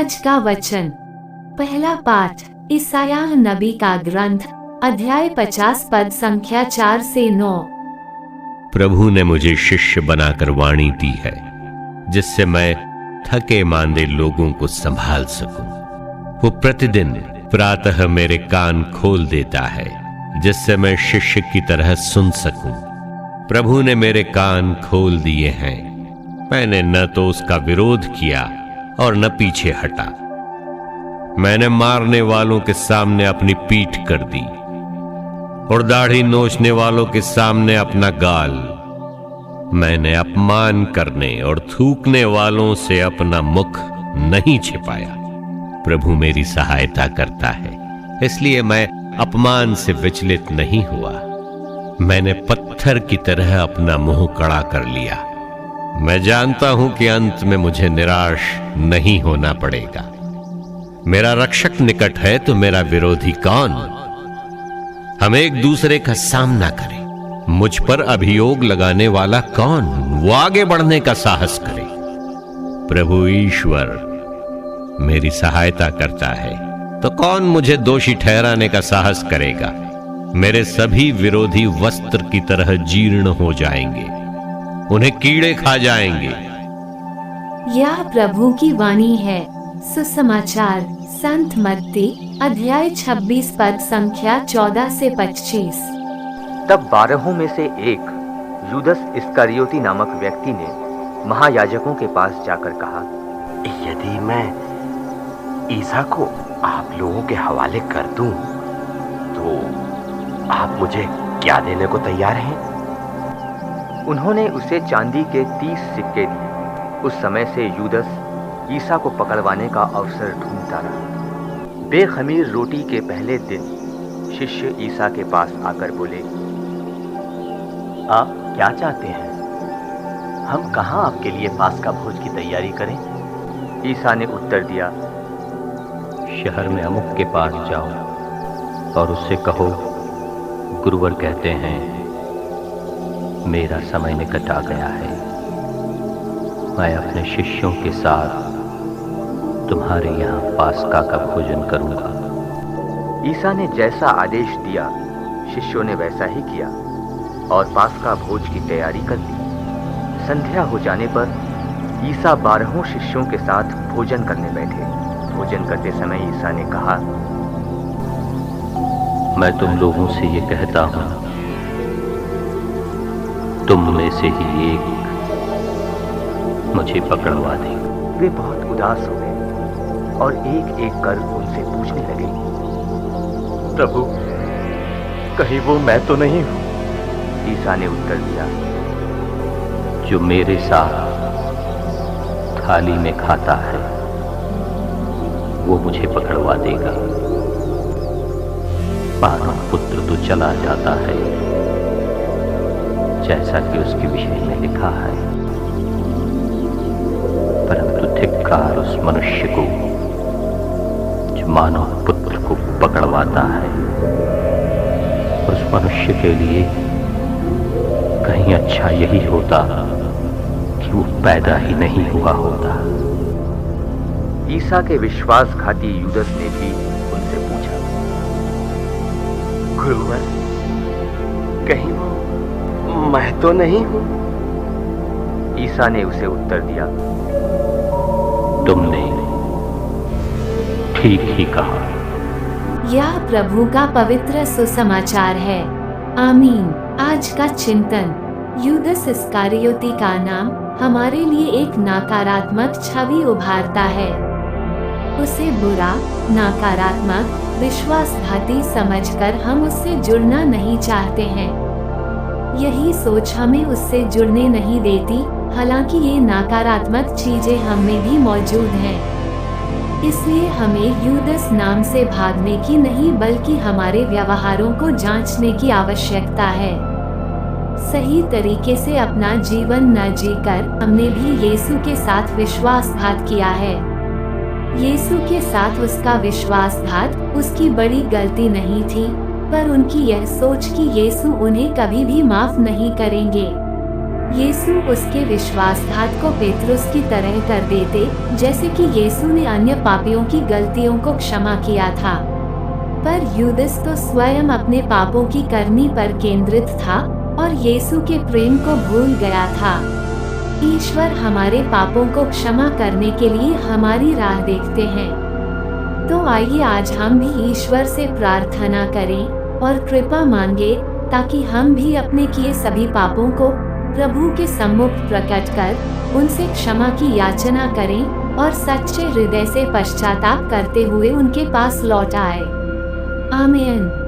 आज का वचन। पहला पाठ ईसायाह नबी का ग्रंथ, अध्याय 50 पद संख्या 4 से 9। प्रभु ने मुझे शिष्य बनाकर वाणी दी है, जिससे मैं थके मांदे लोगों को संभाल सकूं। वो प्रतिदिन प्रातः मेरे कान खोल देता है, जिससे मैं शिष्य की तरह सुन सकूं। प्रभु ने मेरे कान खोल दिए हैं। मैंने न तो उसका विरोध किया और न पीछे हटा। मैंने मारने वालों के सामने अपनी पीठ कर दी और दाढ़ी नोचने वालों के सामने अपना गाल। मैंने अपमान करने और थूकने वालों से अपना मुख नहीं छिपाया। प्रभु मेरी सहायता करता है, इसलिए मैं अपमान से विचलित नहीं हुआ। मैंने पत्थर की तरह अपना मुंह कड़ा कर लिया। मैं जानता हूं कि अंत में मुझे निराश नहीं होना पड़ेगा। मेरा रक्षक निकट है तो मेरा विरोधी कौन? हम एक दूसरे का सामना करें। मुझ पर अभियोग लगाने वाला कौन? वो आगे बढ़ने का साहस करे। प्रभु ईश्वर मेरी सहायता करता है तो कौन मुझे दोषी ठहराने का साहस करेगा? मेरे सभी विरोधी वस्त्र की तरह जीर्ण हो जाएंगे, उन्हें कीड़े खा जाएंगे। यह प्रभु की वाणी है। सुसमाचार संत मत्ती अध्याय 26 पद संख्या 14 से 25। तब 12 में से एक यूदस इस्करियोती नामक व्यक्ति ने महायाजकों के पास जाकर कहा, यदि मैं ईसा को आप लोगों के हवाले कर दूं, तो आप मुझे क्या देने को तैयार हैं? उन्होंने उसे चांदी के 30 सिक्के दिए। उस समय से यूदस ईसा को पकड़वाने का अवसर ढूंढता रहा। बेखमीर रोटी के पहले दिन शिष्य ईसा के पास आकर बोले, आप क्या चाहते हैं? हम कहाँ आपके लिए पास्का भोज की तैयारी करें? ईसा ने उत्तर दिया, शहर में अमुक के पास जाओ और उससे कहो, गुरुवर कहते हैं, मेरा समय निकट आ गया है। मैं अपने शिष्यों के साथ तुम्हारे यहाँ पास्का का भोजन करूंगा। ईसा ने जैसा आदेश दिया, शिष्यों ने वैसा ही किया और पास्का भोज की तैयारी कर ली। संध्या हो जाने पर ईसा 12 शिष्यों के साथ भोजन करने बैठे। भोजन करते समय ईसा ने कहा, मैं तुम लोगों से ये कहता हूं, तुम में से ही एक मुझे पकड़वा देगा। वे बहुत उदास हो गए और एक एक कर उनसे पूछने लगे, प्रभु, कहीं वो मैं तो नहीं हूं? ईसा ने उत्तर दिया, जो मेरे साथ थाली में खाता है वो मुझे पकड़वा देगा। मानव पुत्र तो चला जाता है, जैसा कि उसके विषय में लिखा है, परंतु धिक्कार उस मनुष्य को जो मानव पुत्र को पकड़वाता है। उस मनुष्य के लिए कहीं अच्छा यही होता कि वो पैदा ही नहीं हुआ होता। ईसा के विश्वासघाती यूदस ने भी उनसे पूछा, गुरुवर, कहीं वो मैं तो नहीं हूं? ईसा ने उसे उत्तर दिया, तुमने ठीक ही कहा। यह प्रभु का पवित्र सुसमाचार है। आमीन। आज का चिंतन। यूदस इस्करियोती का नाम हमारे लिए एक नकारात्मक छवि उभारता है। उसे बुरा, नकारात्मक, विश्वासघाती समझकर हम उससे जुड़ना नहीं चाहते हैं। यही सोच हमें उससे जुड़ने नहीं देती, हालांकि ये नकारात्मक चीजें हम में भी मौजूद हैं। इसलिए हमें यूदस नाम से भागने की नहीं, बल्कि हमारे व्यवहारों को जांचने की आवश्यकता है। सही तरीके से अपना जीवन न जीकर हमने भी यीशु के साथ विश्वासघात किया है। यीशु के साथ उसका विश्वासघात उसकी बड़ी गलती नहीं थी, पर उनकी यह सोच कि यीशु उन्हें कभी भी माफ नहीं करेंगे। यीशु उसके विश्वासघात को पेतरुस की तरह कर देते, जैसे कि यीशु ने अन्य पापियों की गलतियों को क्षमा किया था। पर यूदस तो स्वयं अपने पापों की करनी पर केंद्रित था और यीशु के प्रेम को भूल गया था। ईश्वर हमारे पापों को क्षमा करने के लिए हमारी राह देखते हैं। तो आइए आज हम भी ईश्वर से प्रार्थना करें और कृपा मांगे, ताकि हम भी अपने किए सभी पापों को प्रभु के सम्मुख प्रकट कर उनसे क्षमा की याचना करें और सच्चे हृदय से पश्चाताप करते हुए उनके पास लौट आए। आमीन।